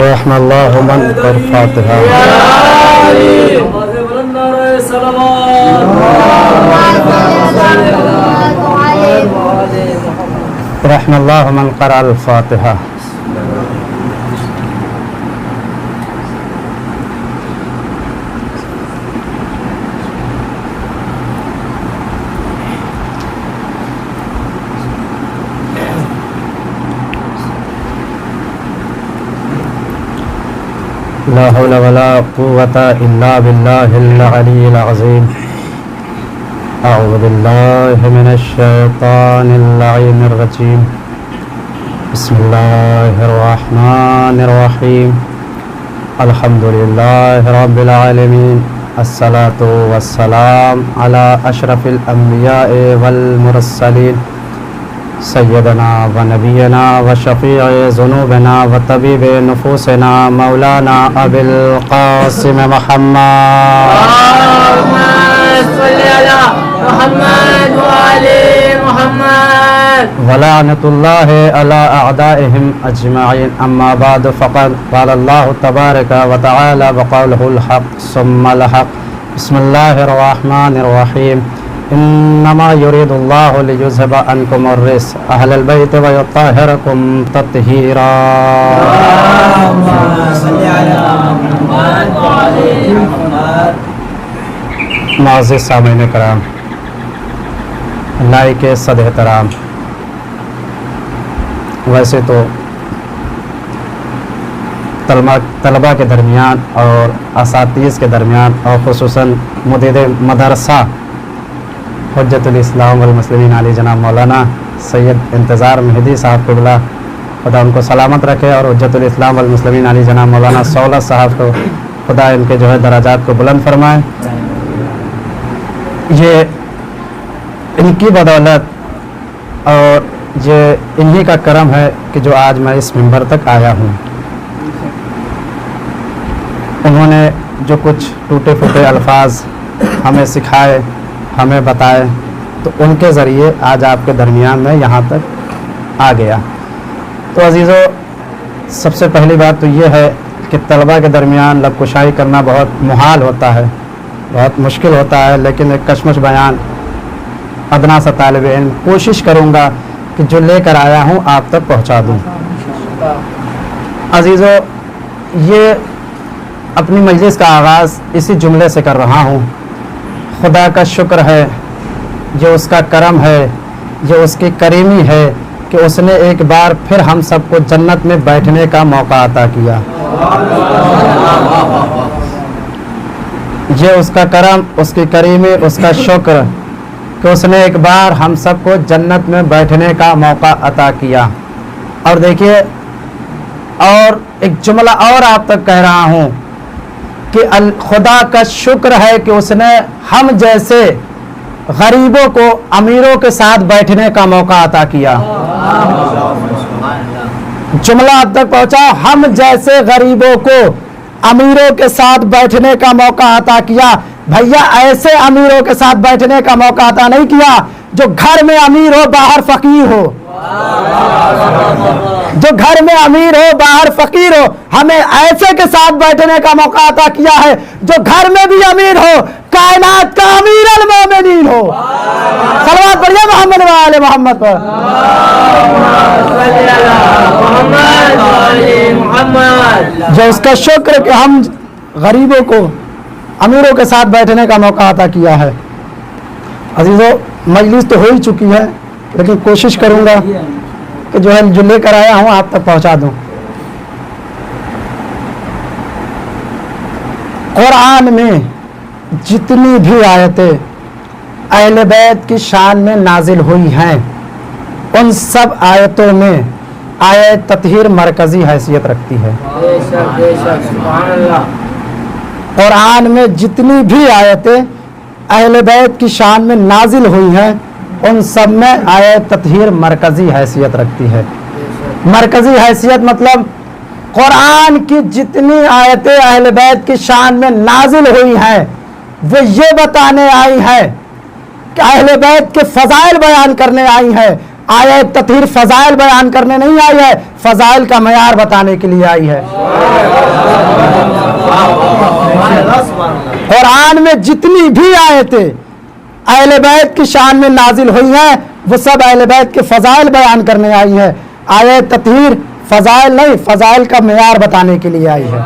رحم اللہ من الفاتحہ رحم اللہ من قرأ الفاتحہ. لا حول ولا قوة إلا بالله العلي العظيم. أعوذ بالله من الشيطان اللعين الرجيم. بسم الله الرحمن الرحيم. الحمد لله رب العالمين. الصلاة والسلام على أشرف الأنبياء والمرسلين سيدنا ونبينا وشفيع ذنوبنا وطبيب نفوسنا مولانا أبي القاسم محمد. اللهم صل على محمد وعلى محمد. ولعنة الله على أعدائهم أجمعين. أما بعد فقد قال الله تبارك وتعالى وقوله الحق ثم الحق. بسم الله الرحمن الرحيم. إنما يريد الله ليذهب عنكم الرجس أهل البيت ويطهركم تطهيرا. اللهم صل على محمد وعلى محمد. معزز سامعین کرام، لائق صد احترام، ویسے تو طلباء کے درمیان اور اساتذہ کے درمیان اور خصوصاً مدیر مدرسہ حجت الاسلام والمسلمین علی جناب مولانا سید انتظار مہدی صاحب قبلہ خدا ان کو سلامت رکھے، اور حجت الاسلام والمسلمین علی جناب مولانا سولت صاحب کو خدا ان کے جو ہے درجات کو بلند فرمائے. یہ ان کی بدولت اور یہ انہی کا کرم ہے کہ جو آج میں اس منبر تک آیا ہوں. انہوں نے جو کچھ ٹوٹے پھوٹے الفاظ ہمیں سکھائے، ہمیں بتائے، تو ان کے ذریعے آج آپ کے درمیان میں یہاں تک آ گیا. تو عزیزو، سب سے پہلی بات تو یہ ہے کہ طلباء کے درمیان لب کشائی کرنا بہت محال ہوتا ہے، بہت مشکل ہوتا ہے، لیکن ایک کشمش بیان ادنا سا طالب علم کوشش کروں گا کہ جو لے کر آیا ہوں آپ تک پہنچا دوں. عزیزو، یہ اپنی مجلس کا آغاز اسی جملے سے کر رہا ہوں: خدا کا شکر ہے، یہ اس کا کرم ہے، یہ اس کی کریمی ہے کہ اس نے ایک بار پھر ہم سب کو جنت میں بیٹھنے کا موقع عطا کیا. یہ اس کا کرم، اس کی کریمی، اس کا شکر کہ اس نے ایک بار ہم سب کو جنت میں بیٹھنے کا موقع عطا کیا. اور دیکھیے، اور ایک جملہ اور آپ تک کہہ رہا ہوں کہ خدا کا شکر ہے کہ اس نے ہم جیسے غریبوں کو امیروں کے ساتھ بیٹھنے کا موقع عطا کیا. جملہ آپ تک پہنچا، ہم جیسے غریبوں کو امیروں کے ساتھ بیٹھنے کا موقع عطا کیا. بھیا، ایسے امیروں کے ساتھ بیٹھنے کا موقع عطا نہیں کیا جو گھر میں امیر ہو باہر فقیر ہو، جو گھر میں امیر ہو باہر فقیر ہو. ہمیں ایسے کے ساتھ بیٹھنے کا موقع عطا کیا ہے جو گھر میں بھی امیر ہو، کائنات کا امیر المومنین ہو. صلوات پڑھیے محمد وآل محمد پر. جو اس کا شکر کہ ہم غریبوں کو امیروں کے ساتھ بیٹھنے کا موقع عطا کیا ہے. عزیزو، مجلس تو ہو ہی چکی ہے، لیکن کوشش کروں گا کہ جو ہے جو لے کر آیا ہوں آپ تک پہنچا دوں. قرآن میں جتنی بھی آیتیں اہل بیت کی شان میں نازل ہوئی ہیں، ان سب آیتوں میں آیت تطہیر مرکزی حیثیت رکھتی ہے. قرآن میں جتنی بھی آیتیں اہل بیت کی شان میں نازل ہوئی ہیں، ان سب میں آیت تطہیر مرکزی حیثیت رکھتی ہے. مرکزی حیثیت مطلب قرآن کی جتنی آیتیں اہل بیت کی شان میں نازل ہوئی ہیں وہ یہ بتانے آئی ہیں کہ اہل بیت کے فضائل بیان کرنے آئی ہیں. آیت تطہیر فضائل بیان کرنے نہیں آئی ہے، فضائل کا معیار بتانے کے لیے آئی ہے. قرآن میں جتنی بھی آیتیں اہل بیت کی شان میں نازل ہوئی ہیں وہ سب اہل بیت کے فضائل بیان کرنے آئی ہیں. آیت تطہیر فضائل نہیں، فضائل کا معیار بتانے کے لیے آئی ہے.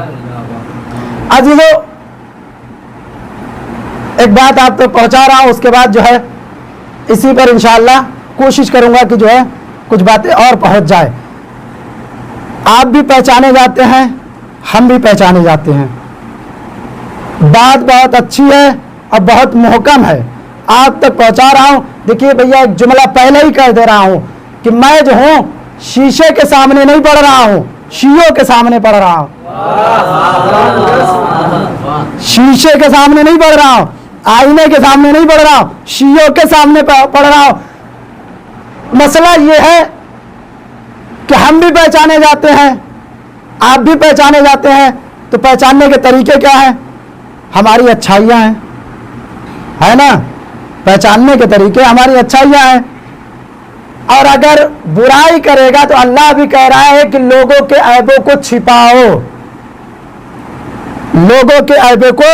عزیزو، ایک بات آپ تک پہنچا رہا ہوں، اس کے بعد جو ہے اسی پر انشاءاللہ کوشش کروں گا کہ جو ہے کچھ باتیں اور پہنچ جائے. آپ بھی پہچانے جاتے ہیں، ہم بھی پہچانے جاتے ہیں. بات بہت اچھی ہے اور بہت محکم ہے، آپ تک پہنچا رہا ہوں. دیکھیے بھیا، ایک جملہ پہلے ہی کہہ دے رہا ہوں کہ میں جو ہوں شیشے کے سامنے نہیں پڑھ رہا ہوں، شیعوں کے سامنے پڑھ رہا ہوں. شیشے کے سامنے نہیں پڑھ رہا ہوں، آئینے کے سامنے نہیں پڑھ رہا ہوں، شیعوں کے سامنے پڑھ رہا ہوں. مسئلہ یہ ہے کہ ہم بھی پہچانے جاتے ہیں، آپ بھی پہچانے جاتے ہیں. تو پہچاننے کے طریقے کیا ہیں؟ ہماری اچھائیاں ہیں، ہے نا؟ پہچاننے کے طریقے ہماری اچھائیاں ہیں. اور اگر برائی کرے گا تو اللہ بھی کہہ رہا ہے کہ لوگوں کے عیبوں کو چھپاؤ، لوگوں کے عیبوں کو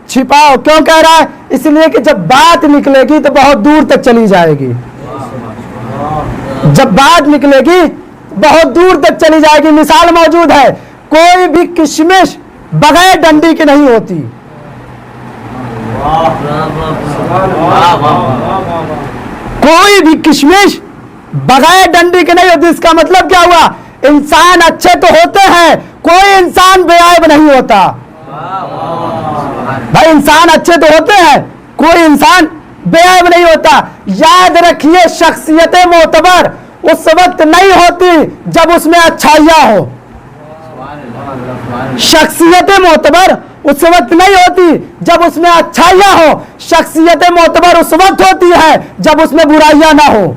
چھپاؤ. کیوں کہہ رہا ہے؟ اس لیے کہ جب بات نکلے گی تو بہت دور تک چلی جائے گی. جب بات نکلے گی بہت دور تک چلی جائے گی. مثال موجود ہے، کوئی بھی کشمش بغیر ڈنڈی کی نہیں ہوتی. کوئی بھی کشمش بغیر ڈنڈی کے نہیں ہوتی. اس کا مطلب کیا ہوا؟ انسان اچھے تو ہوتے ہیں، کوئی انسان بے عیب نہیں ہوتا. بھائی انسان اچھے تو ہوتے ہیں، کوئی انسان بے عیب نہیں ہوتا. یاد رکھیے، شخصیت معتبر اس وقت نہیں ہوتی جب اس میں اچھائیاں ہو. شخصیت معتبر اس وقت نہیں ہوتی جب اس میں اچھائیاں ہو. شخصیت معتبر اس وقت ہوتی ہے جب اس میں برائیاں نہ ہو.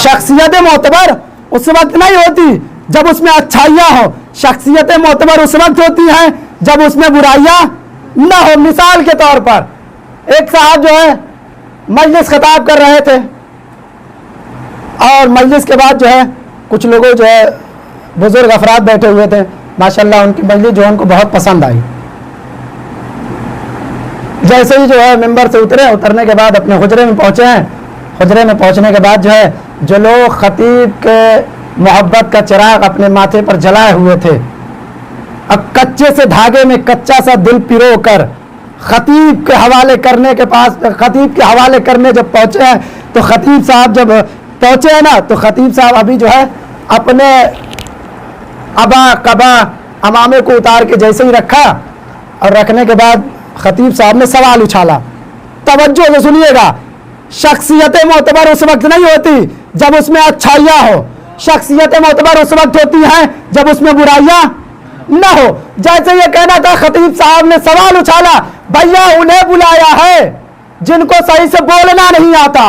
شخصیت معتبر اس وقت نہیں ہوتی جب اس میں اچھائیاں ہو. شخصیت معتبر اس وقت ہوتی ہیں جب اس میں برائیاں نہ ہو. مثال کے طور پر ایک صاحب جو ہے مجلس خطاب کر رہے تھے، اور مجلس کے بعد جو ہے کچھ لوگوں جو ہے بزرگ افراد بیٹھے ہوئے تھے، ماشاءاللہ ان کی مجلس جو ہے ان کو بہت پسند آئی. جیسے ہی جو ہے ممبر سے اترنے کے بعد اپنے حجرے میں پہنچے ہیں. حجرے میں پہنچنے کے بعد جو ہے جو لوگ خطیب کے محبت کا چراغ اپنے ماتھے پر جلائے ہوئے تھے، اب کچے سے دھاگے میں کچا سا دل پیرو کر خطیب کے حوالے کرنے کے پاس، خطیب کے حوالے کرنے جب پہنچے ہیں تو خطیب صاحب جب پہنچے ہیں نا تو خطیب صاحب ابھی جو ہے اپنے ابا قبا امامے کو اتار کے جیسے ہی رکھا، اور رکھنے کے بعد خطیب صاحب نے سوال اچھالا. توجہ سے سنیے گا، شخصیت معتبر اس وقت نہیں ہوتی جب اس میں اچھائیاں ہو. شخصیت معتبر اس وقت ہوتی ہیں جب اس میں برائیاں نہ ہو. جیسے یہ کہنا تھا، خطیب صاحب نے سوال اچھالا، بھیا انہیں بلایا ہے جن کو صحیح سے بولنا نہیں آتا.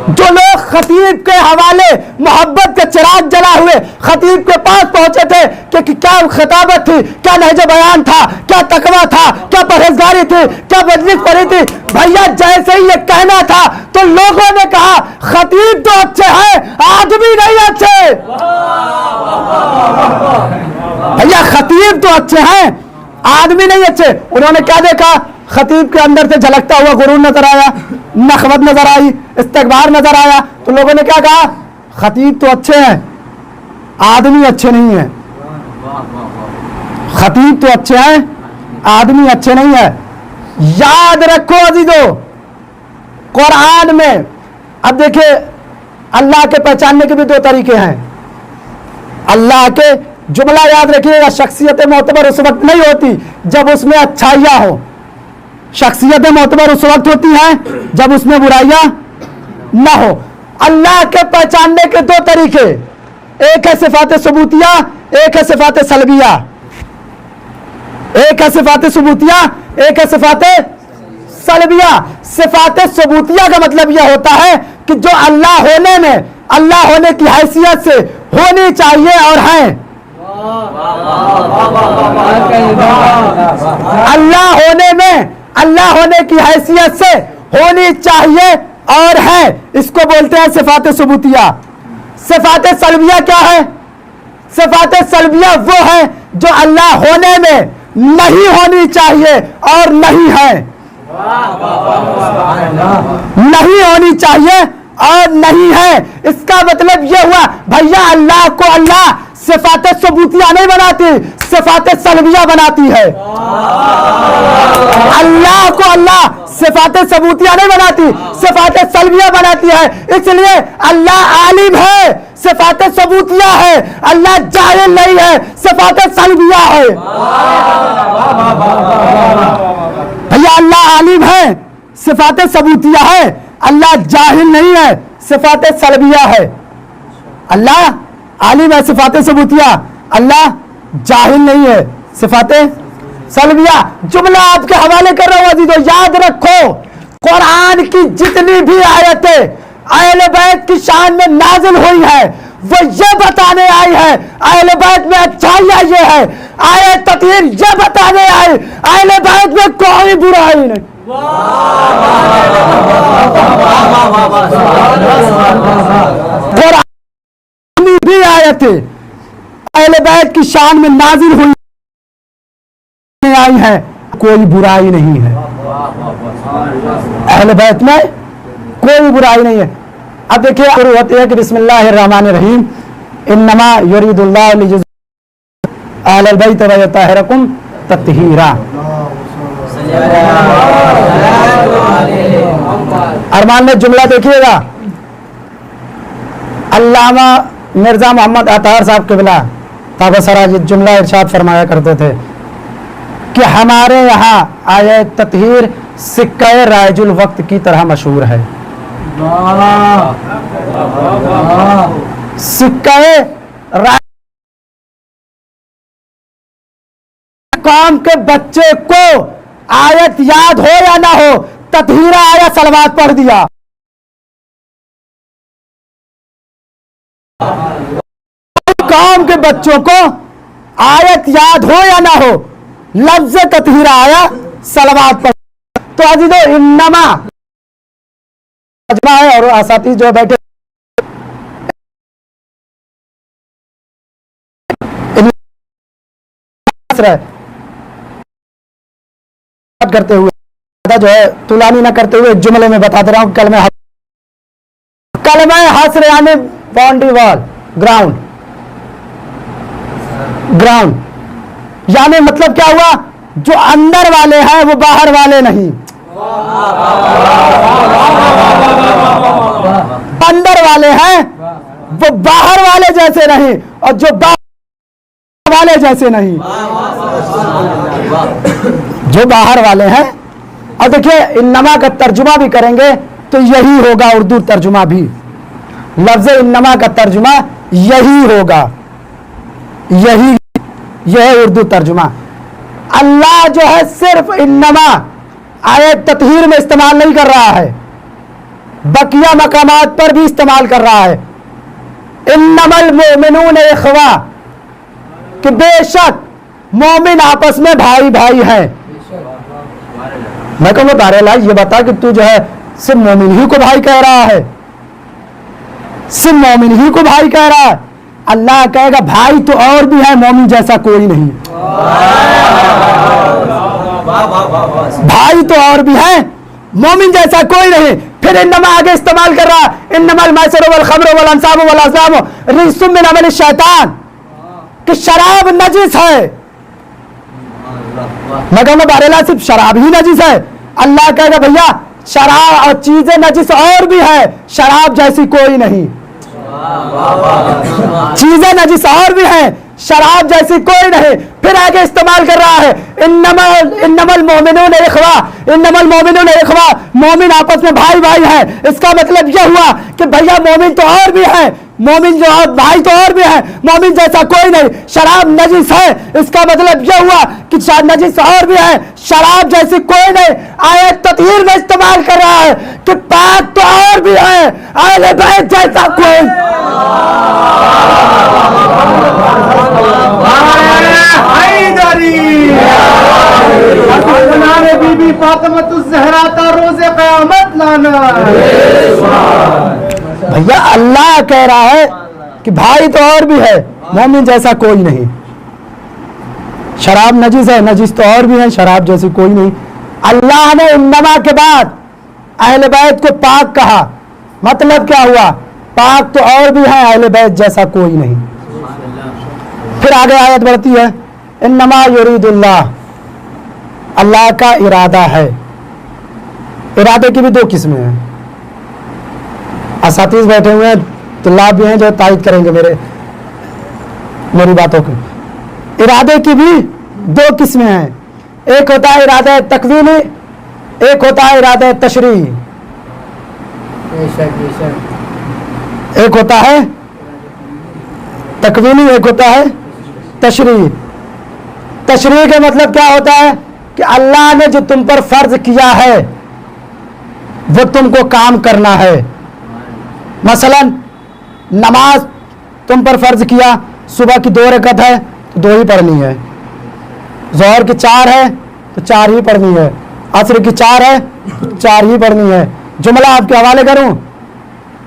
جو لوگ خطیب کے حوالے محبت کے چراغ جلا ہوئے خطیب کے پاس پہنچے تھے کہ کیا خطابت تھی، کیا نہج بیان تھا، کیا تقویٰ تھا، کیا پرہیزگاری تھی، کیا مجلس پڑھی تھی. بھیا جیسے ہی یہ کہنا تھا تو لوگوں نے کہا خطیب تو اچھے ہیں، آدمی نہیں اچھے. بھیا خطیب تو اچھے ہیں، آدمی نہیں اچھے. انہوں نے کیا دیکھا؟ خطیب کے اندر سے جھلکتا ہوا غرور نظر آیا، نخوت نظر آئی، استکبار نظر آیا. تو لوگوں نے کیا کہا؟ خطیب تو اچھے ہیں، آدمی اچھے نہیں ہیں. خطیب تو اچھے ہیں، آدمی اچھے نہیں ہیں. یاد رکھو عزیزو، قرآن میں اب دیکھیں اللہ کے پہچاننے کے بھی دو طریقے ہیں. اللہ کے جملہ یاد رکھیے گا، شخصیت معتبر اس وقت نہیں ہوتی جب اس میں اچھائیاں ہو. شخصیت معتبر اس وقت ہوتی ہیں جب اس میں برائیاں نہ ہو. اللہ کے پہچاننے کے دو طریقے، ایک ہے صفات ثبوتیہ، ایک ہے صفات سلبیہ. ایک ہے صفات ثبوتیہ، ایک ہے صفات سلبیہ. صفات ثبوتیہ کا مطلب یہ ہوتا ہے کہ جو اللہ ہونے میں، اللہ ہونے کی حیثیت سے ہونی چاہیے اور ہیں. اللہ ہونے میں، اللہ ہونے کی حیثیت سے ہونی چاہیے اور ہے، اس کو بولتے ہیں صفات ثبوتیہ. صفات سلبیہ کیا ہے؟ صفات سلبیہ وہ ہے جو اللہ ہونے میں نہیں ہونی چاہیے اور نہیں ہے، نہیں ہونی چاہیے اور نہیں ہے۔ اس کا مطلب یہ ہوا بھیا اللہ کو اللہ صفات ثبوتیہ نہیں بناتی، صفات سلبیہ بناتی ہے۔ اللہ کو اللہ صفات ثبوتیہ نہیں بناتی، صفات سلبیہ بناتی ہے۔ اس لیے اللہ عالم ہے، صفات ثبوتیہ ہے، اللہ جاہل نہیں ہے، صفات سلبیہ ہے۔ بھیا اللہ عالم ہے، صفات ثبوتیہ ہے، اللہ جاہل نہیں ہے، صفات سلبیہ ہے۔ اللہ عالم ہے، صفات ثبوتیہ، اللہ جاہل نہیں ہے، صفات سلبیہ۔ جملہ آپ کے حوالے کر رہا ہوں عزیزو، یاد رکھو قرآن کی جتنی بھی آیتیں اہل بیت کی شان میں نازل ہوئی ہے وہ یہ بتانے آئی ہے اہل بیت میں اچھائیاں یہ ہے، آیت تطہیر یہ بتانے آئی اہل بیت میں کوئی برائی نہیں۔ قرآن بھی آیتیں اہل بیت کی شان میں نازل ہوئی آئی ہے، کوئی برائی نہیں ہے، اہل بیت میں کوئی برائی نہیں ہے۔ اب دیکھیے شروع ہوتی ہے کہ بسم اللہ الرحمن الرحیم، انما یرید اللہ لیجزی اہل البیت ویطہرکم تطہیرا۔ ارمان میں جملہ دیکھیے گا، علامہ مرزا محمد عطار صاحب قبلہ تابسرا یہ جملہ ارشاد فرمایا کرتے تھے کہ ہمارے یہاں آیت تطہیر سکہ رائج الوقت کی طرح مشہور ہے۔ سکہ قوم کے بچے کو آیت یاد ہو یا نہ ہو تطہیرہ آیا صلوات پڑھ دیا، قوم کے بچوں کو آیت یاد ہو یا نہ ہو لفظ تطہیرہ آیا صلوات پڑھ۔ تو عزیزو انما ہے اور اساتذہ جو بیٹھے کرتے ہوئے جو ہے طولانی نہ کرتے ہوئے جملے میں بتا دے رہا ہوں، کلمہ حسر یعنی باؤنڈری وال، گراؤنڈ یعنی مطلب کیا ہوا؟ جو اندر والے ہیں وہ باہر والے نہیں، اندر والے ہیں وہ باہر والے جیسے نہیں اور جو باہر والے جیسے نہیں، جو باہر والے ہیں۔ اور دیکھیں انما کا ترجمہ بھی کریں گے تو یہی ہوگا، اردو ترجمہ بھی لفظ انما کا ترجمہ یہی ہوگا، یہ ہے اردو ترجمہ۔ اللہ جو ہے صرف انما آیت تطہیر میں استعمال نہیں کر رہا ہے، بقیہ مقامات پر بھی استعمال کر رہا ہے۔ انما المؤمنون اخوہ، کہ بے شک مومن آپس میں بھائی بھائی ہیں۔ میں کہوں گا بہرحال اللہ یہ بتا کہ تو جو ہے صرف مومن ہی کو بھائی کہہ رہا ہے، صرف مومن ہی کو بھائی کہہ رہا ہے؟ اللہ کہے گا بھائی تو اور بھی ہے، مومن جیسا کوئی نہیں، بھائی تو اور بھی ہے، مومن جیسا کوئی نہیں۔ پھر انما آگے استعمال کر رہا انما المیسر والخمر والانصاب والازلام رجس من عمل الشیطان، کہ شراب نجس ہے۔ میں کہوں گا بہرحال صرف شراب ہی نجس ہے؟ اللہ کہے گا بھیا شراب اور چیزیں نجس اور بھی ہے، شراب جیسی کوئی نہیں، چیزیں نجس اور بھی ہیں، شراب جیسی کوئی نہیں۔ پھر آگے استعمال کر رہا ہے انما المؤمنون اخوہ، انما المؤمنون اخوہ، مومن آپس میں بھائی بھائی ہیں۔ اس کا مطلب یہ ہوا کہ بھیا مومن تو اور بھی ہیں، مومن جو بھائی تو اور بھی ہیں، مومن جیسا کوئی نہیں۔ شراب نجس ہے، اس کا مطلب یہ ہوا کہ نجس اور بھی ہے، شراب جیسی کوئی نہیں۔ آیت تطہیر میں استعمال کر رہا ہے کہ پاک تو اور بھی ہے، اہل بیت جیسا کوئی۔ بی بی فاطمۃ الزہرا تا روز قیامت لانا۔ بھیا اللہ کہہ رہا ہے کہ بھائی تو اور بھی ہے، مومن جیسا کوئی نہیں. شراب نجس ہے، نجس تو اور بھی ہے، شراب جیسی کوئی نہیں. اللہ نے انما کے بعد اہل بیت کو پاک کہا، مطلب کیا ہوا؟ پاک تو اور بھی ہے، اہل بیت جیسا کوئی نہیں. پھر آگے آیت بڑھتی ہے، انما یرید اللہ، اللہ کا ارادہ ہے. ارادے کی بھی دو قسمیں ہیں. اساتذ بیٹھے ہوئے ہیں، طلاب بھی ہیں جو تائید کریں گے میری باتوں کی. ارادے کی بھی دو قسمیں ہیں. ایک ہوتا ہے ارادہ تکوینی، ایک ہوتا ہے ارادہ تشریعی. ایک ہوتا ہے تکوینی، ایک ہوتا ہے تشریعی. تشریع کا مطلب کیا ہوتا ہے کہ اللہ نے جو تم پر فرض کیا ہے وہ تم کو کام کرنا ہے. مثلا نماز تم پر فرض کیا، صبح کی 2 رکعت ہے تو 2 ہی پڑھنی ہے، ظہر کی 4 ہے تو 4 ہی پڑھنی ہے، عصر کی 4 ہے تو 4 ہی پڑھنی ہے. جملہ آپ کے حوالے کروں،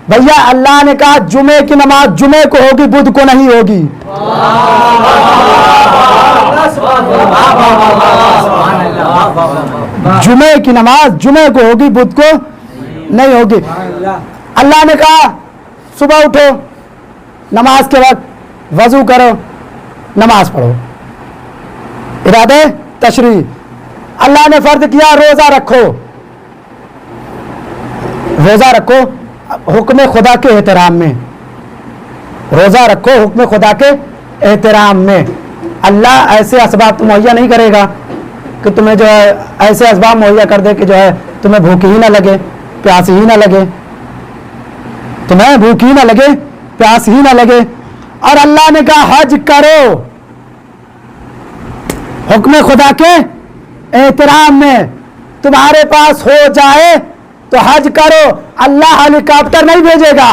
بھیا اللہ نے کہا جمعے کی نماز جمعے کو ہوگی، بدھ کو نہیں ہوگی. جمعے کی نماز جمعے کو ہوگی، بدھ کو نہیں ہوگی. اللہ نے کہا صبح اٹھو، نماز کے وقت وضو کرو، نماز پڑھو. ارادہ تشریع. اللہ نے فرض کیا روزہ رکھو، روزہ رکھو حکم خدا کے احترام میں، روزہ رکھو حکم خدا کے احترام میں. اللہ ایسے اسباب تو مہیا نہیں کرے گا کہ تمہیں جو ہے ایسے اسباب مہیا کر دے کہ جو ہے تمہیں بھوک ہی نہ لگے، پیاس ہی نہ لگے، تمہیں بھوک ہی نہ لگے، پیاس ہی نہ لگے. اور اللہ نے کہا حج کرو، حکم خدا کے احترام میں. تمہارے پاس ہو جائے تو حج کرو، اللہ ہیلی کاپٹر نہیں بھیجے گا.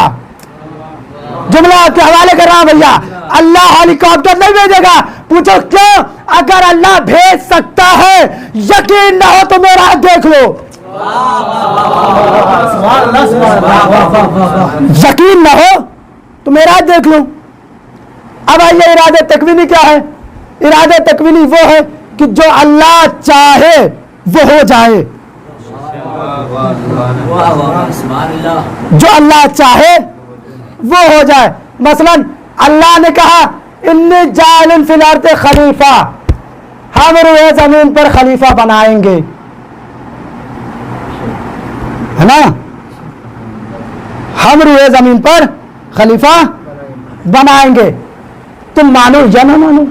جملہ آپ کے حوالے کر رہا ہوں بھیا، اللہ ہیلی کاپٹر نہیں بھیجے گا. پوچھو کیوں؟ اگر اللہ بھیج سکتا ہے، یقین نہ ہو تو میرا دیکھ لو، یقین نہ ہو تو میرا دیکھ لو. اب آئیے ارادہ تکوینی کیا ہے؟ ارادہ تکوینی وہ ہے کہ جو اللہ چاہے وہ ہو جائے، جو اللہ چاہے وہ ہو جائے. مثلا اللہ نے کہا انی جاعل فی الارض خلیفہ، ہم روئے زمین پر خلیفہ بنائیں گے، ہے نا؟ ہم روئے زمین پر خلیفہ بنائیں گے. تم مانو یا نہ مانو،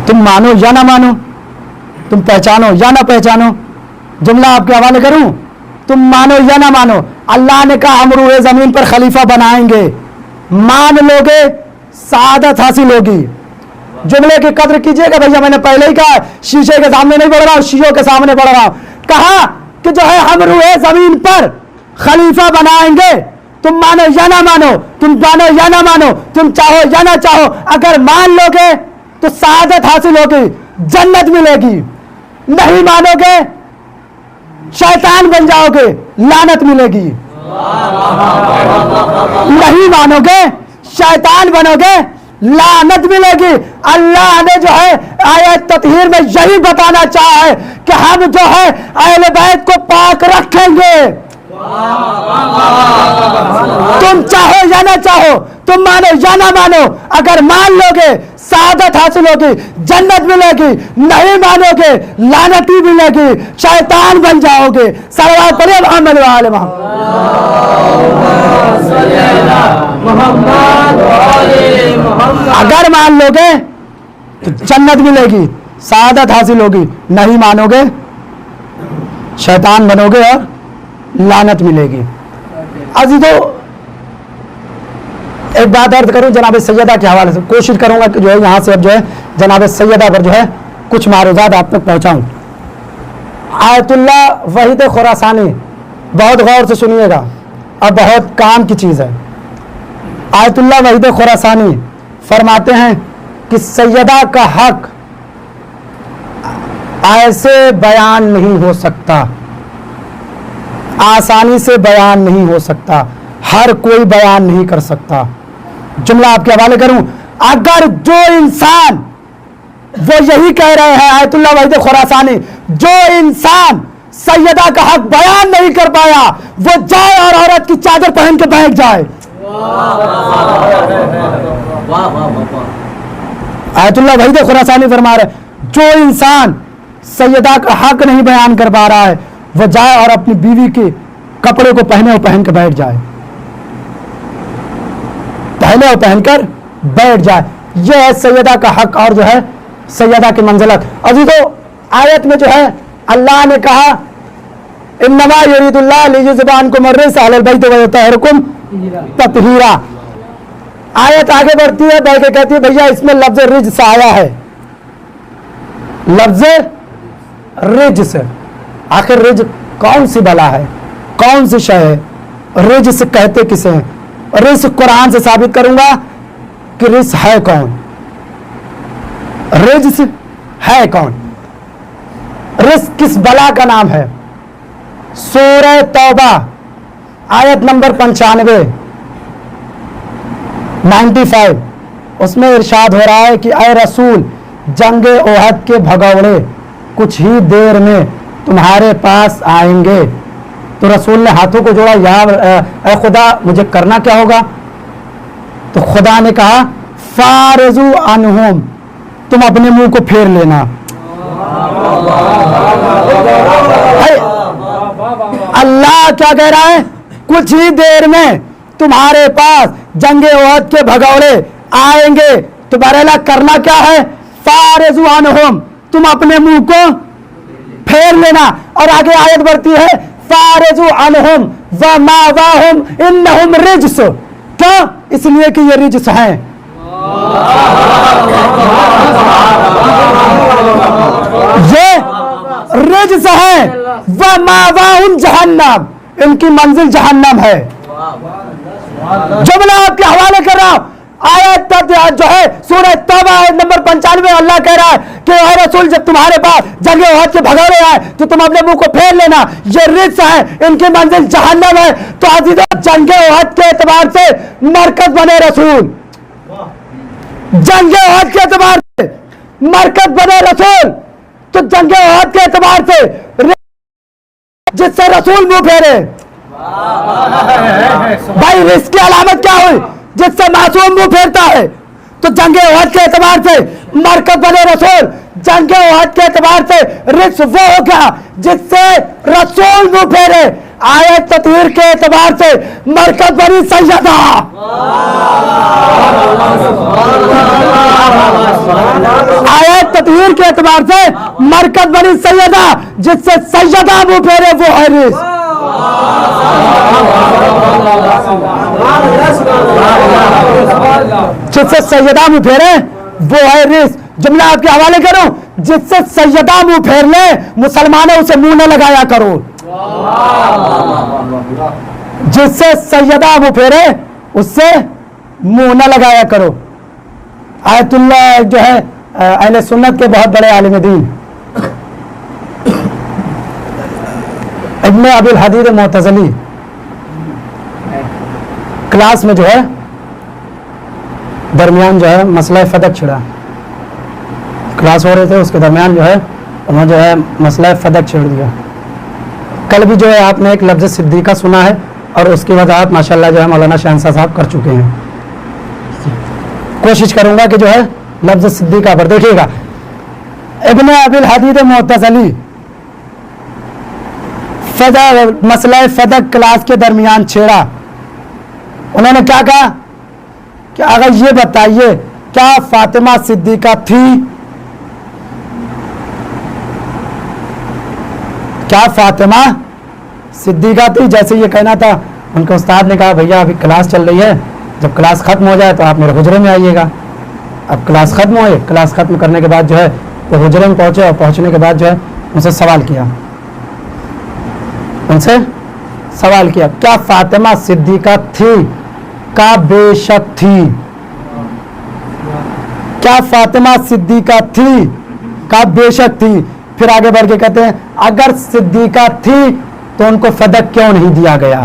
تم مانو یا نہ مانو، تم پہچانو یا نہ پہچانو. جملہ آپ کے حوالے کروں، تم مانو یا نہ مانو، اللہ نے کہا ہم روئے زمین پر خلیفہ بنائیں گے. مان لوگے سعادت حاصل ہوگی. جملے کی قدر کیجئے گا بھیا، میں نے پہلے ہی کہا شیشے کے سامنے نہیں پڑھ رہا ہوں، شیشوں کے سامنے پڑھ رہا ہوں. کہا کہ جو ہے ہم روئے زمین پر خلیفہ بنائیں گے. تم مانو یا نہ مانو، تم مانو یا نہ مانو، تم چاہو یا نہ چاہو، اگر مان لو گے تو سعادت حاصل ہوگی، جنت ملے گی. نہیں مانو گے شیطان بن جاؤ گے، لعنت ملے گی. نہیں مانو گے شیطان بنو گے، لعنت ملے گی. اللہ نے جو ہے آیت تطہیر میں یہی بتانا چاہا ہے کہ ہم جو ہے اہل بیت کو پاک رکھیں گے. تم چاہو یا نہ چاہو، تم مانو یا نہ مانو، اگر مان لو گے سعادت حاصل ہوگی، جنت ملے گی. نہیں مانو گے لعنتی ملے گی، شیطان بن جاؤ گے. صلوات پڑھیں محمد و آل محمد. اگر مان لو گے تو جنت ملے گی، سعادت حاصل ہوگی. نہیں مانو گے شیطان بنو گے اور لعنت ملے گی. عزیزو ایک بات عرض کروں جناب سیدہ کے حوالے سے، کوشش کروں گا کہ جو ہے یہاں سے اب جو ہے جناب سیدہ پر جو ہے کچھ معروضات آپ تک پہنچاؤں. آیت اللہ وحید خراسانی، بہت غور سے سنیے گا، اب بہت کام کی چیز ہے. آیت اللہ وحید خراسانی فرماتے ہیں کہ سیدہ کا حق ایسے بیان نہیں ہو سکتا، آسانی سے بیان نہیں ہو سکتا. हर कोई बयान नहीं कर सकता। जुमला आपके हवाले करूं, अगर जो इंसान, वो यही कह रहे हैं आयतुल्लाह वहीद खुरासानी, जो इंसान सैयदा का हक बयान नहीं कर पाया वो जाए और औरत की चादर पहन के बैठ जाए। आयतुल्लाह वहीद खुरासानी फरमा रहे, जो इंसान सैयदा का हक नहीं बयान कर पा रहा है वो जाए और अपनी बीवी के कपड़े को पहने और पहन के बैठ जाए, पहने और पहनकर बैठ जाए। यह है सैयदा का हक और जो है सैयदा की मंजिलत। अजीजों, आयत में जो है अल्लाह ने कहा इन्नमा युरीदुल्लाह लियुज़हिबा अन्कुम अर्रिज्स अहलल बैत व युतहिरकुम तत्हीरा। आयत आगे बढ़ती है, बढ़ के कहती है भैया इसमें लफ्ज रिज्स आया है, लफ्ज रिज्स। आखिर रिज्स कौन सी बला है, कौन सी शय है? रिज्स कहते किसे हैं? रिज्स कुरान से साबित करूंगा कि रिज्स है कौन, रिज्स है कौन, रिज्स किस बला का नाम है? सूरह तौबा आयत नंबर 95 उसमें इरशाद हो रहा है कि ऐ रसूल, जंगे ओहद के भगौड़े कुछ ही देर में तुम्हारे पास आएंगे। तो रसूल ने हाथों को जोड़ा, या खुदा मुझे करना क्या होगा? तो खुदा ने कहा फारजू अनहुम, तुम अपने मुंह को फेर लेना। अल्लाह क्या कह रहा है? कुछ ही देर में तुम्हारे पास जंगे ओहद के भगौड़े आएंगे, तो बरेला करना क्या है? फारजू अनहुम, तुम अपने मुंह को फेर लेना। और आगे आयत बढ़ती है फारजू अनहुम व मावाहुम इन्नहुम रिज्स। क्यों? इसलिए कि ये रिज्स हैं। ये रिज्स है, व मावाहुम जहन्नम, इनकी मंजिल जहन्नम है। जुमला आपके हवाले कर रहा हूं, आयत जो है सूरह तौबा नंबर 95 अल्लाह कह रहा है कि ऐ रसूल, जब तुम्हारे पास जंगे ओहद के भगौड़े आए तो तुम अपने मुंह को फेर लेना, ये रिज्स है, इनकी मंजिल जहन्नम है। तो अजीजों, जंगे ओहद के एतबार से मरकज बने रसूल, जंगे ओहद के एतबार से मरकज बने रसूल, तो जंगे ओहद के एतबार से जिससे रसूल मुंह फेरे। भाई रिज्स की अलामत क्या हुई? जिससे मासूम मुंह फेरता है। तो जंगे ओहद के एतबार से मरकज बने रसूल, जंगे ओहद के एतबार से रिज्स वो हो गया जिससे रसूल मुंह फेरे। आयत तत्हीर के एतबार से मरकज बनी सैयदा। आयत तत्हीर के एतबार से मरकज बनी सैयदा, जिससे सैयदा मुंह फेरे वो है रिज्स। जिससे सैयदा मुंह फेरे वो है रिज्स। जुमला आपके हवाले करो, जिससे सैयदा मुंह फेर ले मुसलमानों उसे मुंह न लगाया करो। जिससे सैयदा मुंह फेरे उससे मुंह न लगाया करो। आयतुल्लाह जो है अहले सुन्नत के बहुत बड़े आलिम दीन इब्न अबिल हदीद मुअतज़िली क्लास में जो है दरमियान जो है मसला फदक छिड़ा, क्लास हो रहे थे उसके दरमियान जो है उन्होंने जो है मसला फदक छेड़ दिया। कल भी जो है आपने एक लफ्ज़ सिद्दीक़ा सुना है और उसकी वजाहत माशाल्लाह जो है मौलाना शहंशाह साहब कर चुके हैं। कोशिश करूंगा कि जो है लफ्ज़ सिद्दीक़ा पर देखिएगा। इब्न अबिल हदीद मुअतज़िली मसला फदक क्लास के दरमियान छेड़ा। उन्होंने क्या कहा कि अगर ये बताइए क्या फातिमा सिद्दीक़ा थी, क्या फातिमा सिद्दीक़ा थी? जैसे ये कहना था, उनके उस्ताद ने कहा भैया अभी क्लास चल रही है, जब क्लास खत्म हो जाए तो आप मेरे हुजरे में आइएगा। अब क्लास खत्म हुई, क्लास खत्म करने के बाद जो है वो हुजरे में पहुंचे और पहुंचने के बाद जो है उनसे सवाल किया, क्या फातिमा सिद्दीक़ा थी? का बेशक थी। क्या फातिमा सिद्दीक़ा थी? का बेशक थी। फिर आगे बढ़ के कहते हैं अगर सिद्दीक़ा थी तो उनको फदक क्यों नहीं दिया गया?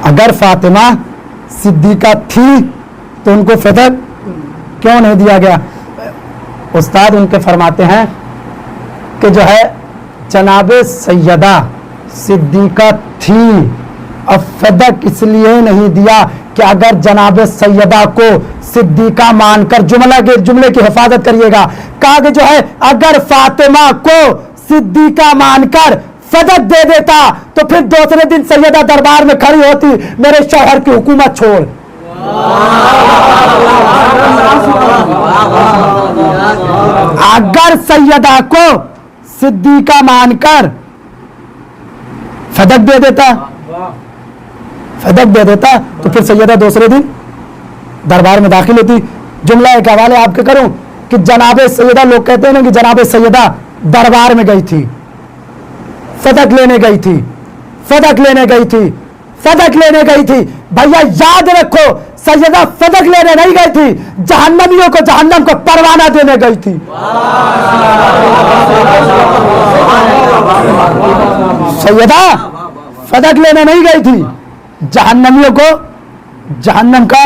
अगर फातिमा सिद्दीका थी तो उनको फदक क्यों नहीं दिया गया? उस्ताद उनके फरमाते हैं कि जो है जनाबे सैयदा सिद्दीका थी, अब फदक इसलिए नहीं दिया कि अगर जनाबे सैयदा को सिद्दीका मानकर जुमले की हिफाजत करिएगा, कहा कि जो है अगर फातिमा को सिद्दीका मानकर फदक दे देता तो फिर दूसरे दिन सैयदा दरबार में खड़ी होती, मेरे शौहर की हुकूमत छोड़। अगर सैयदा को सिद्दीका मानकर फदक दे देता तो फिर सैयदा दूसरे दिन दरबार में दाखिल होती। जुमला एक हवाले आपके करूं कि जनाबे सैयदा, लोग कहते हैं ना कि जनाबे सैयदा दरबार में गई थी, फदक लेने गई थी। भैया याद रखो, सैयदा फदक लेने नहीं गई थी, जहन्नमियों को जहन्नम को परवाना देने गई थी। सैयदा फदक लेने नहीं गई थी, जहन्नमियों को जहन्नम का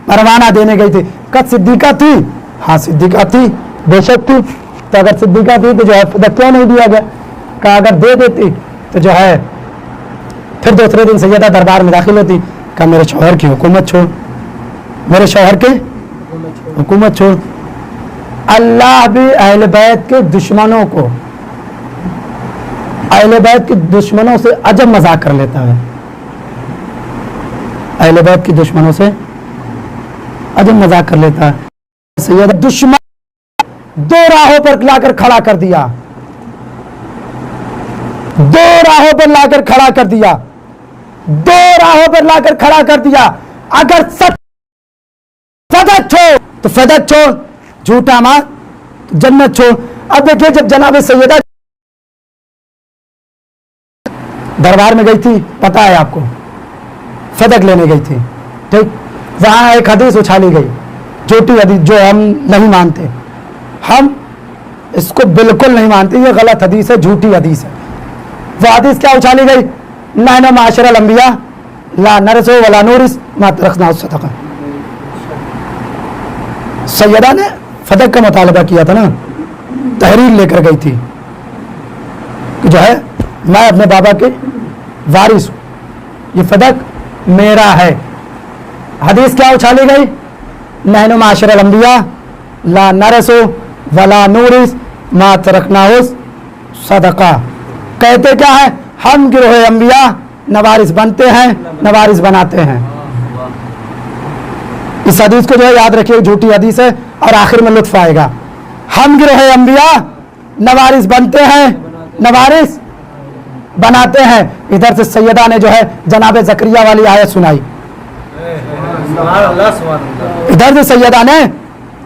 परवाना देने गई थी। कब सिद्दीका थी? हाँ सिद्दीका थी, बेशक थी। तो अगर सिद्दीका थी तो जो है फदक क्यों नहीं दिया गया? कहा अगर दे देती तो जो है फिर दूसरे दिन सैयदा दरबार में दाखिल होती, कहा मेरे शौहर की हुकूमत छोड़, मेरे शौहर के हुकूमत छोड़। अल्लाह भी अहले बैत के दुश्मनों को, अहले बैत के दुश्मनों से अजब मजाक कर लेता है। अहले बैत के दुश्मनों से अजब मजाक कर लेता है। सैयदा दुश्मन दो राहों पर लाकर खड़ा कर दिया, दो राहों पर लाकर खड़ा कर दिया। अगर सच फदक छोड़ तो फदक छोड़, झूठा मार तो जन्नत छोड़। अब देखिए जब जनाब सैयदा दरबार में गई थी, पता है आपको, फदक लेने गई थी, ठीक, वहां एक हदीस उछाली गई, झूठी हदीस जो हम नहीं मानते, हम इसको बिल्कुल नहीं मानते, ये गलत हदीस है, झूठी हदीस है। वो हदीस क्या उछाली गई? नहनु माशरल अंबिया ला नरसु वला नूरिस मा तरकना सदका। सैयदा ने फदक का मुतालबा किया था ना, तहरीर लेकर गई थी कि जो है मैं अपने बाबा के वारिस हूं, ये फदक मेरा है। हदीस क्या उछाली गई? नहनु माशरल अंबिया ला नरसु वला नूरिस मा तरकना सदका। कहते क्या है? हम गिरोह अंबिया नवारिस बनते हैं, नवारिस बनाते हैं। इस हदीस को जो है याद रखिए, झूठी हदीस है और आखिर में लुत्फ आएगा। हम गिरोह अंबिया नवारिस बनते हैं, नवारिस बनाते हैं। इधर से सैयदा ने जो है जनाब जकरिया वाली आयत सुनाई, इधर से सैयदा ने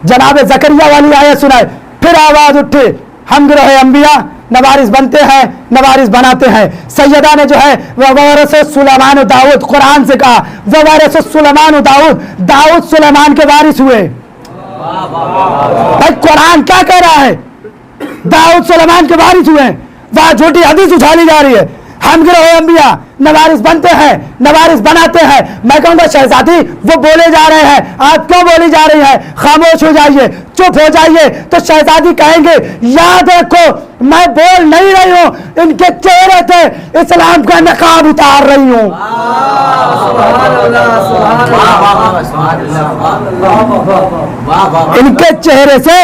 जनाब जकरिया वाली आयत सुनाई। फिर आवाज उठी, हम गिरोह अंबिया नवारिस बनते हैं, नवारिस बनाते हैं। सैयदा ने जो है ववारस सुलेमान दाऊद, कुरान से कहा ववारस सुलेमान दाऊद, दाऊद सुलेमान के वारिस हुए। भाई कुरान क्या कह रहा है? दाऊद सुलेमान के वारिस हुए। वहां झूठी हदीस उछाली जा रही है, हम गिरोह अंबिया नवारिस बनते हैं, नवारिस बनाते हैं। मैं कहूंगा शहजादी वो बोले जा रहे हैं, आप क्यों बोली जा रही है? खामोश हो जाइए, चुप हो जाइए। तो शहजादी कहेंगे याद रखो मैं बोल नहीं रही हूं, इनके चेहरे से इस्लाम का नकाब उतार रही हूं। इनके चेहरे से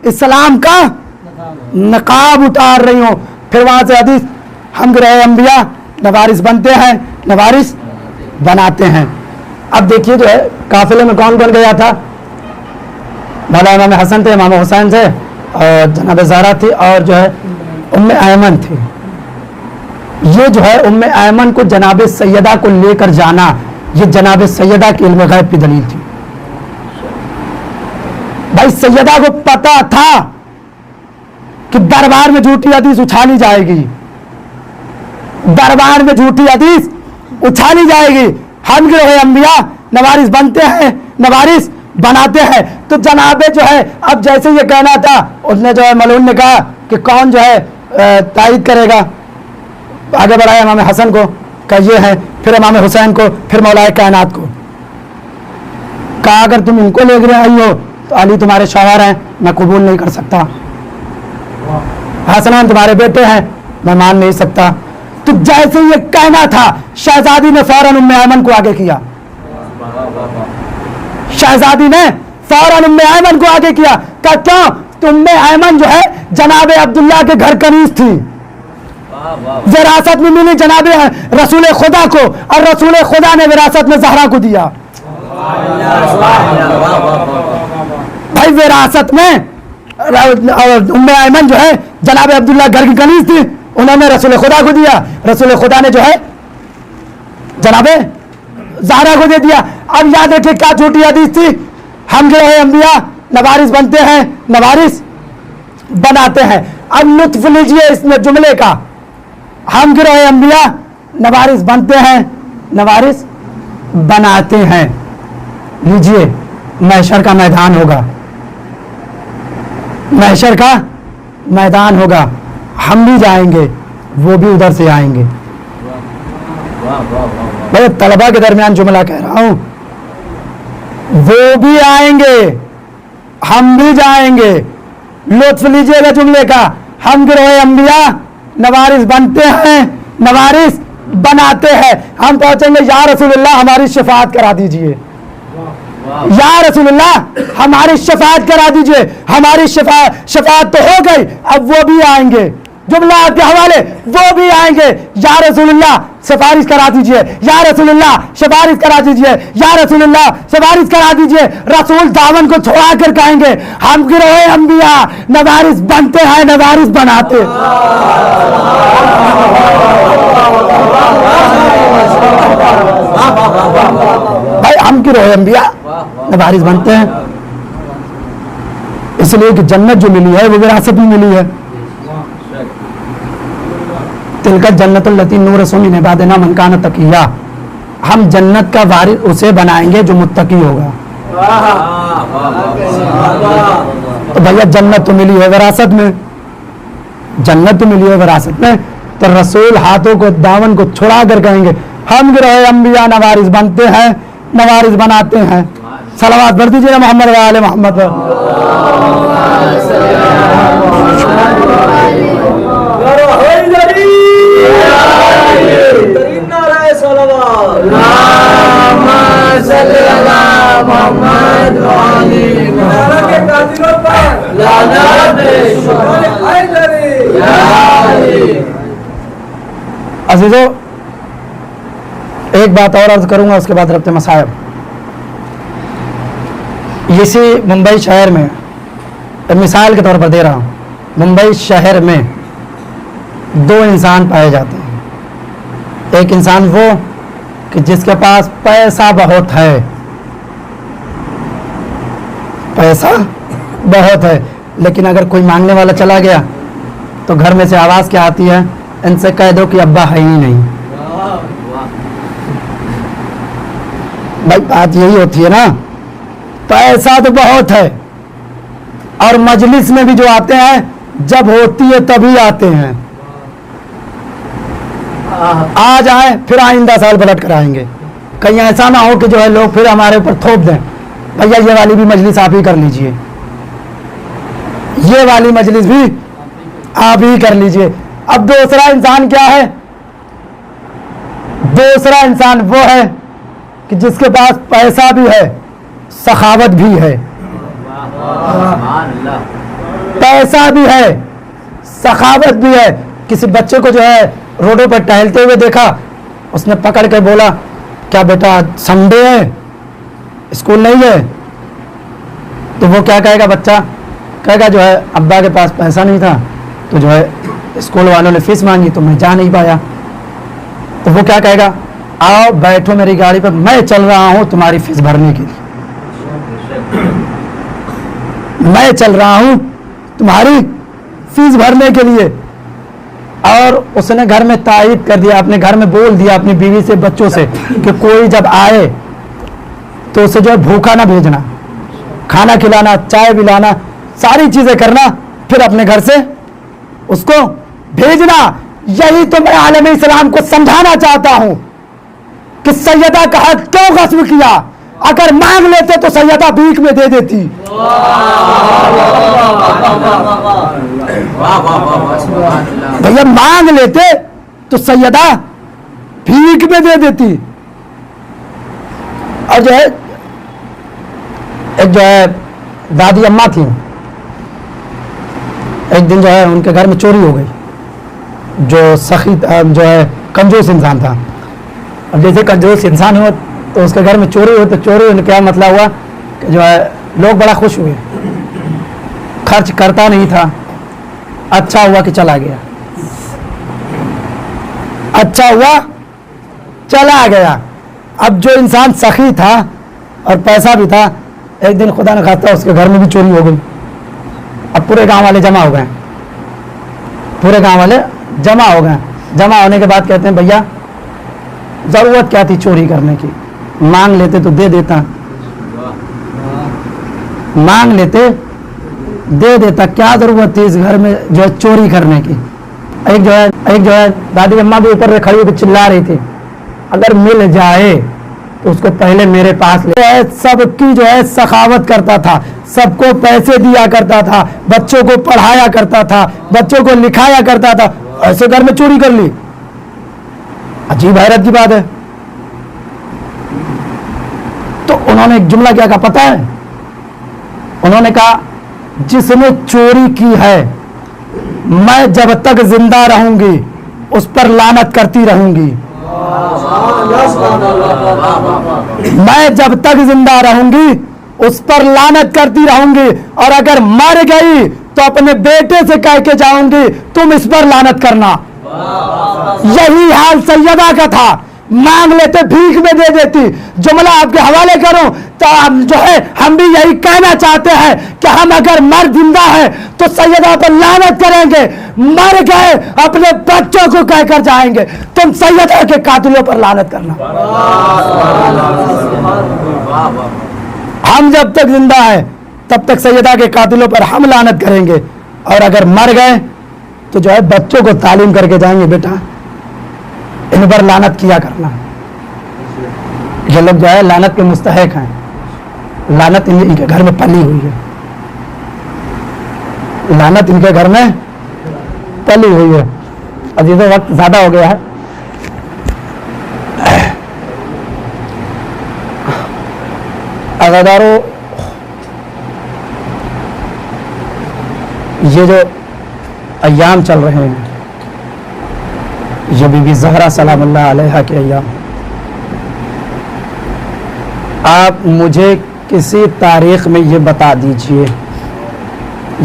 इस्लाम का नकाब उतार रही हूं। फिर वहां से हदीस, हम गिरोह अंबिया नवारिस बनते हैं, नवारिस बनाते हैं। अब देखिए जो है काफिले में कौन कौन गया था? मौला इमाम हसन थे, इमाम हुसैन थे और जनाब ज़हरा थी और जो है उम्मे ऐमन थी। ये जो है उम्मे ऐमन को जनाब सैयदा को लेकर जाना, ये जनाब सैयदा के इल्म गैब की दलील थी। भाई सैयदा को पता था कि दरबार में झूठी हदीस उछाली जाएगी, दरबार में झूठी हदीस उछाली जाएगी। हम गिरोह अंबिया नवारिस बनते हैं, नवारिस बनाते हैं। तो जनाबे जो है अब जैसे ये कहना था, उसने जो है मलून ने कहा कि कौन जो है तायद करेगा, तो आगे बढ़ाया इमाम हसन को, कहा ये है, फिर इमाम हुसैन को, फिर मौलाए कायनात को। कहा अगर तुम इनको लेकर आई हो तो अली तुम्हारे शौहर हैं, मैं कबूल नहीं कर सकता। हसनैन तुम्हारे बेटे हैं, मैं मान नहीं सकता। तो जैसे ये कहना था, शहजादी ने फौरन उम्मे ऐमन को आगे किया। शहजादी ने फौरन उम्मे ऐमन को आगे किया। कहा क्यों? तो उम्मे ऐमन जो है जनाबे अब्दुल्ला के घर कनीज थी, विरासत में मिली जनाबे रसूल खुदा को, और रसूल खुदा ने विरासत में जहरा को दिया। भाई विरासत में उम्मे ऐमन जो है जनाबे अब्दुल्ला घर की कनीज थी, उन्होंने रसूल खुदा को दिया, रसूल खुदा ने जो है जनाबे ज़हरा को दे दिया। अब याद रखिए क्या झूठी हदीस थी, हम जो है अंबिया नवारिस बनते हैं, नवारिस बनाते हैं। अब लुत्फ लीजिए इस जुमले का, हम गिरोह अंबिया नवारिस बनते हैं, नवारिस बनाते हैं। लीजिए महशर का मैदान होगा, महशर का मैदान होगा, हम भी जाएंगे, वो भी उधर से आएंगे। मैं तलबा के दरमियान जुमला कह रहा हूं, वो भी आएंगे, हम भी जाएंगे। लुत्फ लीजिएगा जुमले का, हम गिरोह अंबिया नवारिस बनते हैं, नवारिस बनाते हैं। हम पहुंचेंगे, या रसूलुल्लाह हमारी शफाअत करा दीजिए, या रसूलुल्लाह हमारी शफाअत करा दीजिए। हमारी शफाअत तो हो गई, अब वो भी आएंगे, जुमला के हवाले, वो भी आएंगे। या रसूलुल्लाह सिफारिश करा दीजिए, या रसूलुल्लाह सिफारिश करा दीजिए, या रसूलुल्लाह सिफारिश करा दीजिए। रसूल दामन को छोड़ा कर कहेंगे, हम गिरोह अंबिया नवारिस बनते हैं, नवारिस बनाते। भाई हम गिरोह अंबिया नवारिस बनते हैं, इसलिए कि जन्नत जो मिली है वो विरासत भी मिली है। तिलका जन्नतुल लती नूरसु मिन इबादिना मन कान तकिया। हम जन्नत का वारिस उसे बनाएंगे जो मुत्तकी होगा। तो भैया जन्नत तो मिली है विरासत में, जन्नत तो मिली है विरासत में, तो रसूल हाथों को दामन को छुड़ा कर कहेंगे, हम गिरोह अंबिया नवारिस बनते हैं, नवारिस बनाते हैं। सलावत बढ़ दीजिए मोहम्मद व आले मोहम्मद। अजीजों एक बात और अर्ज करूंगा, उसके बाद रब्ते मसायब। इसी मुंबई शहर में, मिसाल के तौर पर दे रहा हूँ, मुंबई शहर में दो इंसान पाए जाते हैं। एक इंसान वो कि जिसके पास पैसा बहुत है, पैसा बहुत है, लेकिन अगर कोई मांगने वाला चला गया तो घर में से आवाज़ क्या आती है, इनसे कह दो कि अब्बा है ही नहीं। भाई बात यही होती है ना, पैसा तो बहुत है, और मजलिस में भी जो आते हैं जब होती है तभी आते हैं। आ जाए फिर आइंदा साल पलट कर आएंगे। कहीं ऐसा ना हो कि जो है लोग फिर हमारे ऊपर थोप दें, भैया ये वाली भी मजलिस आप ही कर लीजिए, ये वाली मजलिस भी आप ही कर लीजिए। अब दूसरा इंसान क्या है? दूसरा इंसान वो है कि जिसके पास पैसा भी है, सखावत भी है, पैसा भी है, सखावत भी है। किसी बच्चे को जो है रोडों पर टहलते हुए देखा, उसने पकड़ के बोला, क्या बेटा संडे है, स्कूल नहीं है? तो वो क्या कहेगा बच्चा? कहेगा जो है अब्बा के पास पैसा नहीं था, तो जो है स्कूल वालों ने फीस मांगी तो मैं जा नहीं पाया। तो वो क्या कहेगा? आओ बैठो मेरी गाड़ी पर, मैं चल रहा हूं तुम्हारी फीस भरने के लिए, मैं चल रहा हूं तुम्हारी फीस भरने के लिए। और उसने घर में तायद कर दिया, अपने घर में बोल दिया अपनी बीवी से, बच्चों से कि कोई जब आए तो उसे जो है भूखा ना भेजना, खाना खिलाना, चाय पिलाना, सारी चीजें करना, फिर अपने घर से उसको भेजना। यही तो मैं आलम इस्लाम को समझाना चाहता हूं कि सैयदा का हक क्यों गस्ब किया। अगर मांग लेते तो सैयदा भीख में दे देती। भैया मांग लेते तो सैयदा भीख में दे देती। और जो है एक जो है दादी अम्मा थी, एक दिन जो है उनके घर में चोरी हो गई। जो सखी जो है कंजूस इंसान था, अब जैसे कंजूस इंसान हो तो उसके घर में चोरी हो, तो चोरी होने क्या मतलब हुआ कि जो है लोग बड़ा खुश हुए। खर्च करता नहीं था, अच्छा हुआ कि चला गया, अच्छा हुआ चला गया। अब जो इंसान सखी था और पैसा भी था, एक दिन खुदा न खास्ता उसके घर में भी चोरी हो गई। अब पूरे गांव वाले जमा हो गए, पूरे गांव वाले जमा हो गए। जमा होने के बाद कहते हैं भैया जरूरत क्या थी चोरी करने की, मांग लेते तो दे देता, मांग लेते दे देता, क्या जरूरत थी इस घर में जो है चोरी करने की। एक जो है दादी अम्मा भी ऊपर खड़ी होकर चिल्ला रही थी, अगर मिल जाए तो उसको पहले मेरे पास ले। सबकी जो है सखावत करता था, सबको पैसे दिया करता था, बच्चों को पढ़ाया करता था, बच्चों को लिखाया करता था, ऐसे घर में चोरी कर ली, अजीब हैरत की बात है। तो उन्होंने एक जुमला क्या कहा पता है? उन्होंने कहा जिसने चोरी की है मैं जब तक जिंदा रहूंगी उस पर लानत करती रहूंगी। मैं जब तक जिंदा रहूंगी उस पर लानत करती रहूंगी, और अगर मर गई तो अपने बेटे से कह के जाऊंगी तुम इस पर लानत करना। यही हाल सैयदा का था, मांग लेते भीख में दे देती। जुमला आपके हवाले करूं तो जो है हम भी यही कहना चाहते हैं कि हम अगर मर जिंदा है तो सैयदा पर लानत करेंगे, मर गए अपने बच्चों को कहकर जाएंगे तुम सैयदा के कातिलों पर लानत करना। हम जब तक जिंदा है तब तक सैयदा के कातिलों पर हम लानत करेंगे, और अगर मर गए तो जो है बच्चों को तालीम करके जाएंगे बेटा इन पर लानत किया करना। ये लोग जो है लानत के मुस्तहक हैं, लानत इनके घर में पली हुई है, लानत इनके घर में पली हुई है। अब ये तो वक्त ज्यादा हो गया है, अज़ादारों ये जो अय्याम चल रहे हैं ये बीबी ज़हरा सलामुल्लाह अलैहा के अय्याम, आप मुझे किसी तारीख में ये बता दीजिए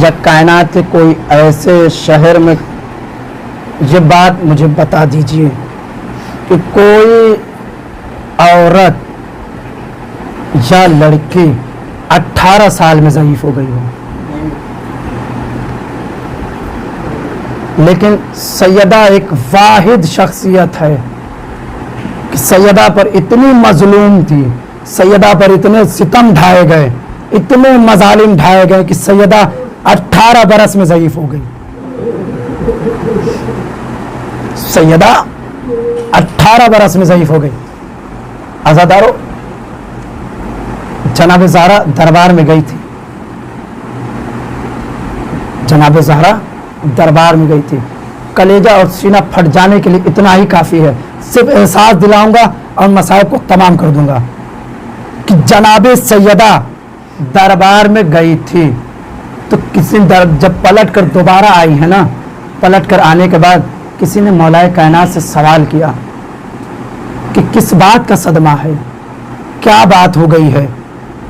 या कायनात के कोई ऐसे शहर में ये बात मुझे बता दीजिए कि कोई औरत या लड़की 18 साल में ज़ईफ हो गई हो। लेकिन सैयदा एक वाहिद शख्सियत है कि सैयदा पर इतनी मजलूम थी, सैयदा पर इतने सितम ढाए गए, इतने मजालिम ढाए गए कि सैयदा 18 बरस में ज़ईफ हो गई। सैयदा 18 बरस में ज़ईफ हो गई। आज़ादारों जनाब ज़हरा दरबार में गई थी, जनाब ज़हरा दरबार में गई थी। कलेजा और सीना फट जाने के लिए इतना ही काफ़ी है, सिर्फ एहसास दिलाऊंगा और मसाइब को तमाम कर दूंगा कि जनाब सैयदा दरबार में गई थी तो किसी जब पलट कर दोबारा आई है ना, पलट कर आने के बाद किसी ने मौलाए कायनात से सवाल किया कि किस बात का सदमा है, क्या बात हो गई है,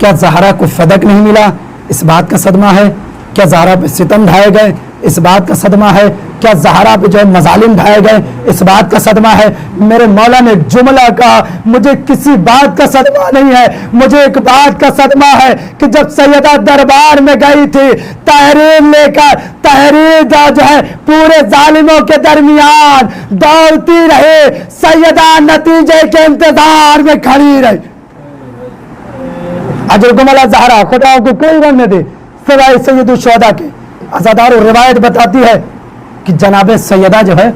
क्या ज़हरा को फदक नहीं मिला, इस बात का सदमा है, क्या ज़हरा पे सितम ढाए गए, इस बात का सदमा है, क्या ज़हरा पे जो है मजालिम ढाए गए, इस बात का सदमा है। मेरे मौला ने जुमला कहा मुझे किसी बात का सदमा नहीं है, मुझे एक बात का सदमा है कि जब सैयदा दरबार में गई थी तहरीर लेकर, तहरीर जो है पूरे जालिमों के दरमियान दौड़ती रहे, सैयदा नतीजे के इंतजार में खड़ी रही। अजरगुमला ज़हरा खुदा को कोई रंग न दे सिवाय सैयद शुहदा के। आज़ादारों रिवायत बताती है कि जनाब सैयदा जो है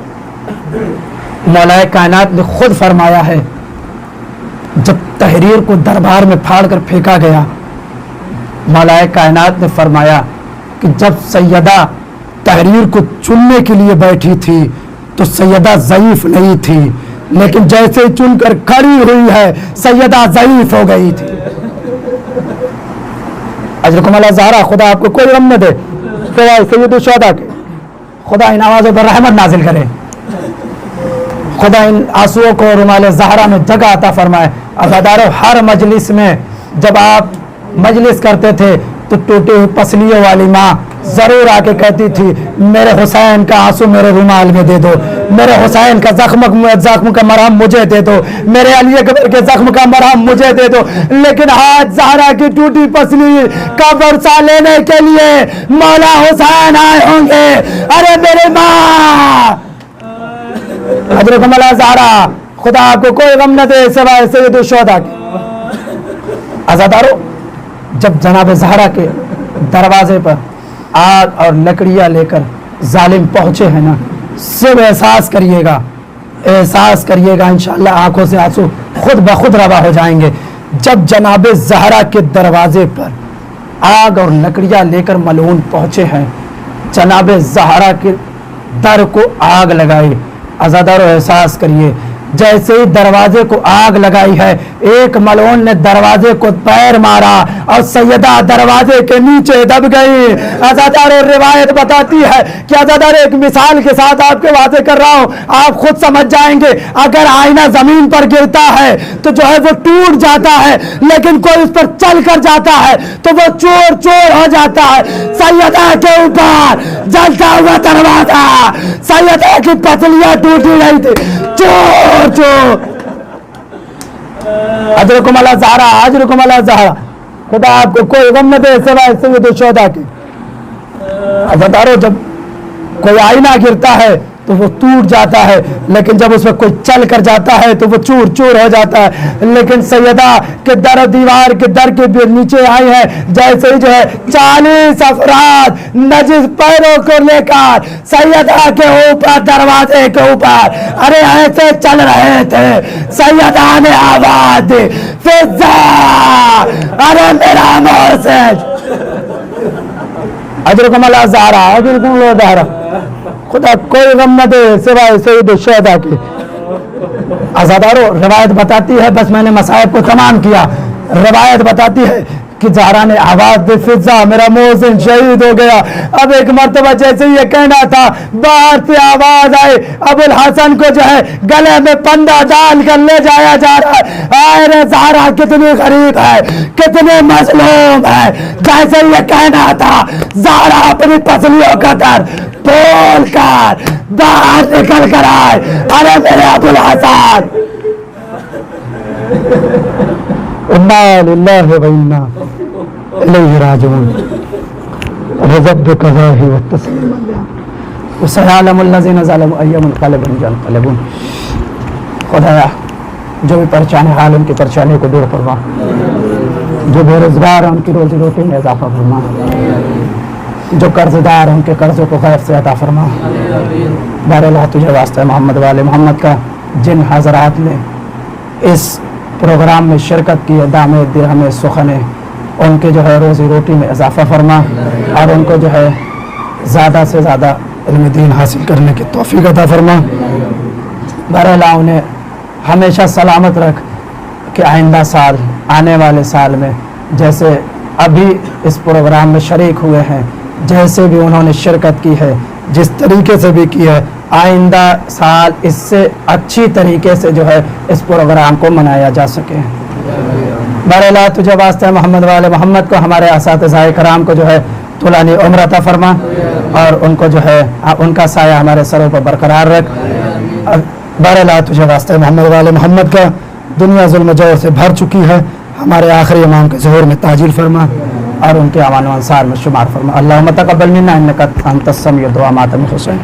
मौलाए कायनात ने खुद फरमाया है, जब तहरीर को दरबार में फाड़ कर फेंका गया, मौलाए कायनात ने फरमाया कि जब सैयदा तहरीर को चुनने के लिए बैठी थी तो सैयदा ज़ईफ नहीं थी, लेकिन जैसे चुनकर खड़ी हुई है सैयदा ज़ईफ हो गई थी। अजरकुम अल्लाह ज़हरा, खुदा आपको कोई गम न दे, सैयद शुहदा के खुदा इन आवाज़ों पर रहमत नाजिल करे, खुदा इन आंसुओं को रुमाल ज़हरा में जगह अता फरमाए। अज़ादारों, हर मजलिस में जब आप मजलिस करते थे तो टूटी हुई पसलियों वाली माँ जरूर आके कहती थी, मेरे हुसैन का आंसू मेरे रुमाल में दे दो, मेरे हुसैन का जख्म का मरहम मुझे दे दो, मेरे अली अकबर के जख्म का मरहम मुझे दे दो। लेकिन आज ज़हरा की टूटी पसली का बरसा लेने के लिए मौला हुसैन आए होंगे। अरे मेरे माँ हजरत मौला ज़हरा, खुदा आपको कोई गम न दे सिवाय सैयद शुहदा के। अज़ादारों, जब जनाब ज़हरा के दरवाजे पर आग और लकड़ियाँ लेकर जालिम पहुँचे हैं ना, सिर्फ एहसास करिएगा इंशाअल्लाह आंखों से आंसू खुद ब खुद रवा हो जाएंगे। जब जनाब ज़हरा के दरवाजे पर आग और लकड़ियाँ लेकर मलऊन पहुँचे हैं, जनाब ज़हरा के दर को आग लगाई। अज़ादारों, एहसास करिए, जैसे ही दरवाजे को आग लगाई है, एक मलऊन ने दरवाजे को पैर मारा और सैयदा दरवाजे के नीचे दब गई। अज़ादारों, रिवायत बताती है कि अज़ादारों, एक मिसाल के साथ आपके वादे कर रहा हूँ, आप खुद समझ जाएंगे। अगर आईना जमीन पर गिरता है तो जो है वो टूट जाता है, लेकिन कोई उस पर चल कर जाता है तो वो चोर चोर हो जाता है। सैयदा के ऊपर जलता हुआ दरवाजा, सैयदा की पसलियां टूटी रही थी, चोर चोर। अजरकुम अल्लाह ज़हरा, अजरकुम अल्लाह ज़हरा, खुदा आपको कोई गम न दे सिवाय सैयद शुहदा के। अज़ादारों, जब कोई आईना गिरता है तो वो टूट जाता है, लेकिन जब उसमें कोई चल कर जाता है तो वो चूर चूर हो जाता है। लेकिन सैयदा के दर दीवार के दर के नीचे आई है, जैसे ही जो है 40 अफराद नजिस पैरों को लेकर सैयदा के ऊपर दरवाजे के ऊपर अरे ऐसे चल रहे थे, सैयदा ने आवाज दी, फिजा, अरे मेरा मोहसिन। अजरकुम अल्लाह ज़हरा, अजरकुम अल्लाह ज़हरा, खुदा कोई गम न दे सिवाय सैयद शुहदा के। अज़ादारों, रिवायत बताती है, बस मैंने मसाइब को तमाम किया, रिवायत बताती है कि ज़हरा ने आवाज दी, फिजा, मेरा मोहसिन शहीद हो गया। अब एक मर्तबा जैसे ये कहना था, बाहर से आवाज आई, अबुल हसन को जो है गले में पंडा डाल कर ले जाया जा रहा है। अरे ज़हरा कितनी गरीब है, कितने मजलूम है। जैसे ये कहना था, ज़हरा अपनी पसलियों का दर बोल कर बाहर निकल कर आए, अरे मेरे अबुल हसन। इन्ना लिल्लाहि व इन्ना इलैहि राजिऊन। रज़क़्त कज़ाहि व तस्लीम व सयालमुल लज़ीना ज़लमू अय्युल क़लबिन यन्क़लिबून। खुदाया, जो भी परेशान है हाल उनकी परेशानी को दूर फरमा, जो बेरोजगार हैं उनकी रोजी रोटी में इजाफा फरमा, जो कर्जदार हैं उनके कर्जों को खैर से अता फरमा। बारह तुझे वास्ते मोहम्मद वाले मोहम्मद का जिन हजरात ने इस प्रोग्राम में शिरकत की है, दामे दिरहमे सुखने, उनके जो है रोज़ी रोटी में इजाफ़ा फरमा और उनको जो है ज़्यादा से ज़्यादा इल्म दीन हासिल करने की तौफीक अता फरमा। बहरहाल उन्हें हमेशा सलामत रख कि आइंदा साल, आने वाले साल में जैसे अभी इस प्रोग्राम में शरीक हुए हैं, जैसे भी उन्होंने शिरकत की है, जिस तरीके से भी की है, आइंदा साल इससे अच्छी तरीके से जो है इस प्रोग्राम को मनाया जा सके। बहरहाल तुझे वास्ते मोहम्मद वाले मोहम्मद को, हमारे असातिज़ाए कराम को जो है तुलानी उम्र अता फरमा और उनको जो है उनका साया हमारे सरों पर बरकरार रख। बहरहाल तुझे वास्ते मोहम्मद वाले मोहम्मद का दुनिया जुल्म जौर से भर चुकी है, हमारे आखिरी इमाम के ज़ुहूर में ताजील फरमा और उनके अमान व अंसार में शुमार फरमा। अल्लाहुम्मा तक़ब्बल मिन्ना इन्नका अंतस समीउद दुआ मातम हुसैन।